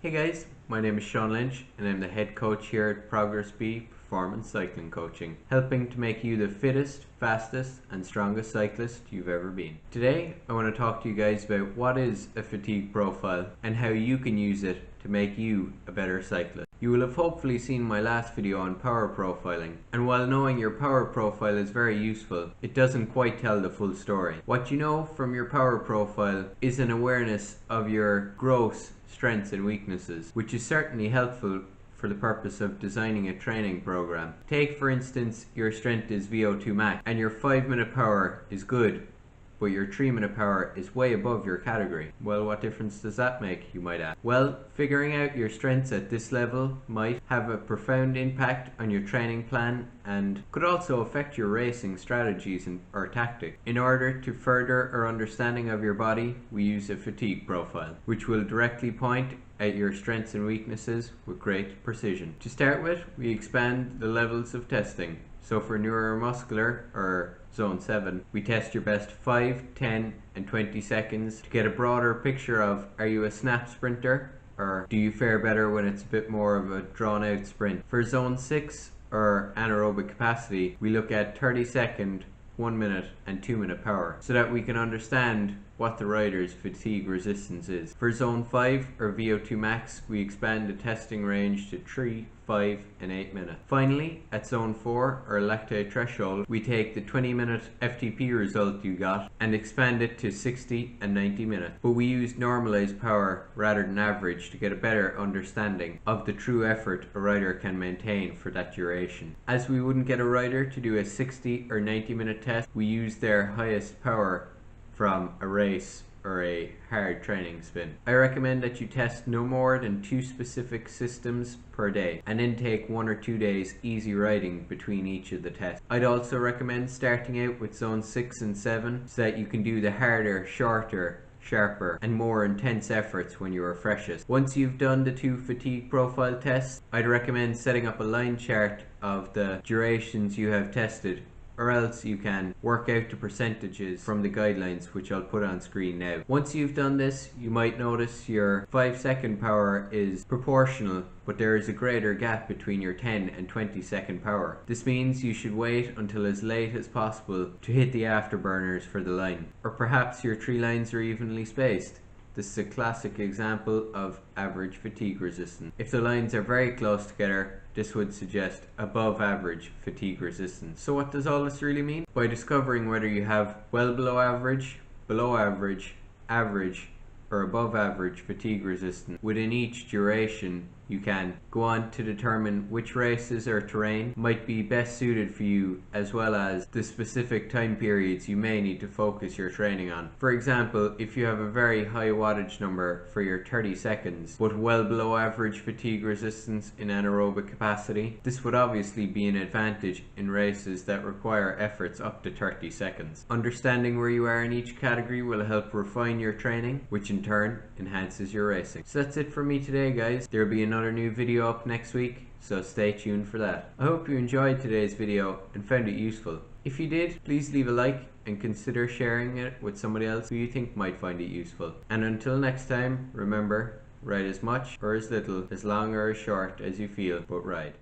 Hey guys, my name is Lynch and I'm the head coach here at Progress B Performance Cycling Coaching, helping to make you the fittest, fastest and strongest cyclist you've ever been. Today I want to talk to you guys about what is a fatigue profile and how you can use it to make you a better cyclist. You will have hopefully seen my last video on power profiling, and while knowing your power profile is very useful, it doesn't quite tell the full story. What you know from your power profile is an awareness of your gross strengths and weaknesses, which is certainly helpful for the purpose of designing a training program. Take for instance, your strength is VO2 max and your 5-minute power is good, but your 3-minute power is way above your category. Well, what difference does that make, you might ask? Well, figuring out your strengths at this level might have a profound impact on your training plan and could also affect your racing strategies or tactics. In order to further our understanding of your body, we use a fatigue profile, which will directly point at your strengths and weaknesses with great precision. To start with, we expand the levels of testing. So for neuromuscular, or Zone 7, we test your best 5, 10 and 20 seconds to get a broader picture of, are you a snap sprinter or do you fare better when it's a bit more of a drawn out sprint. For Zone 6 or anaerobic capacity, we look at 30-second, 1-minute and 2-minute power so that we can understand what the rider's fatigue resistance is. For Zone 5 or VO2 max, we expand the testing range to 3, 5 and 8 minutes. Finally, at Zone 4 or lactate threshold, we take the 20-minute FTP result you got and expand it to 60 and 90 minutes. But we use normalized power rather than average to get a better understanding of the true effort a rider can maintain for that duration. As we wouldn't get a rider to do a 60 or 90-minute test, we use their highest power from a race or a hard training spin. I recommend that you test no more than 2 specific systems per day and then take 1 or 2 days easy riding between each of the tests. I'd also recommend starting out with Zone 6 and 7 so that you can do the harder, shorter, sharper and more intense efforts when you are freshest. Once you've done the 2 fatigue profile tests, I'd recommend setting up a line chart of the durations you have tested, or else you can work out the percentages from the guidelines, which I'll put on screen now. Once you've done this, you might notice your 5-second power is proportional, but there is a greater gap between your 10 and 20-second power. This means you should wait until as late as possible to hit the afterburners for the line. Or perhaps your 3 lines are evenly spaced. This is a classic example of average fatigue resistance. If the lines are very close together, this would suggest above average fatigue resistance. So what does all this really mean? By discovering whether you have well below average, average, or above average fatigue resistance within each duration, you can go on to determine which races or terrain might be best suited for you, as well as the specific time periods you may need to focus your training on. For example, if you have a very high wattage number for your 30 seconds but well below average fatigue resistance in anaerobic capacity, this would obviously be an advantage in races that require efforts up to 30 seconds. Understanding where you are in each category will help refine your training, which in turn enhances your racing. So that's it for me today, guys. There will be another new video up next week, so stay tuned for that. I hope you enjoyed today's video and found it useful. If you did, please leave a like and consider sharing it with somebody else who you think might find it useful. And until next time, remember, ride as much or as little, as long or as short as you feel, but ride.